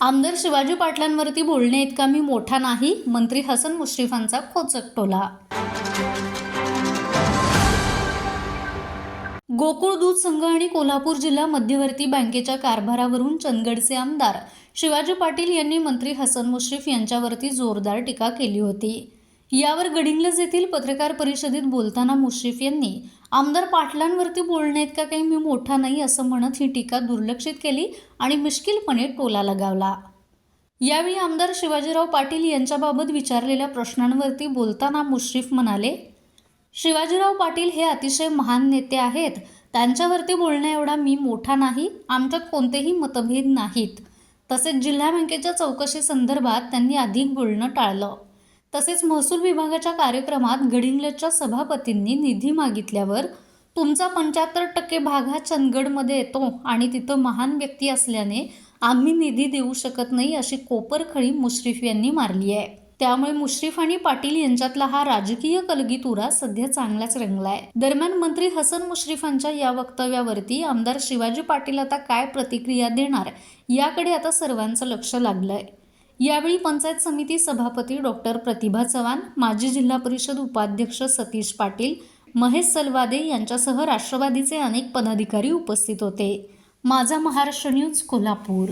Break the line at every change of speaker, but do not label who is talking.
आमदार शिवाजी पाटलांवरती बोलणे इतका मी मोठा नाही, मंत्री हसन मुश्रीफांचा खोचक टोला। गोकुळ दूध संघ आणि कोल्हापूर जिल्हा मध्यवर्ती बँकेच्या कारभारावरून चंदगडचे आमदार शिवाजी पाटील यांनी मंत्री हसन मुश्रीफ यांच्यावरती जोरदार टीका केली होती। यावर गडिंग्लज येथील पत्रकार परिषदेत बोलताना मुश्रीफ यांनी आमदार पाटलांवरती बोलणे इतका काही मी मोठा नाही असं म्हणत ही टीका दुर्लक्षित केली आणि मिश्किलपणे टोला लगावला। यावेळी आमदार शिवाजीराव पाटील यांच्याबाबत विचारलेल्या प्रश्नांवरती बोलताना मुश्रीफ म्हणाले, शिवाजीराव पाटील हे अतिशय महान नेते आहेत, त्यांच्यावरती बोलण्या एवढा मी मोठा नाही, आमच्यात कोणतेही मतभेद नाहीत। तसेच जिल्हा बँकेच्या चौकशी संदर्भात त्यांनी अधिक बोलणं टाळलं। तसेच महसूल विभागाच्या कार्यक्रमात गडिंग्लजच्या सभापतींनी निधी मागितल्यावर तुमचा 75% भाग हा चंदगडमध्ये येतो आणि तिथं महान व्यक्ती असल्याने आम्ही निधी देऊ शकत नाही अशी कोपरखळी मुश्रीफ यांनी मारली आहे। त्यामुळे मुश्रीफ आणि पाटील यांच्यातला हा राजकीय कलगीतुरा सध्या चांगलाच रंगलाय। दरम्यान मंत्री हसन मुश्रीफांच्या या वक्तव्यावरती आमदार शिवाजी पाटील आता काय प्रतिक्रिया देणार याकडे आता सर्वांचं लक्ष लागलंय। यावेळी पंचायत समिती सभापती डॉक्टर प्रतिभा चव्हाण, माजी जिल्हा परिषद उपाध्यक्ष सतीश पाटील, महेश सलवादे यांच्यासह राष्ट्रवादीचे अनेक पदाधिकारी उपस्थित होते। माझा महाराष्ट्र न्यूज कोल्हापूर।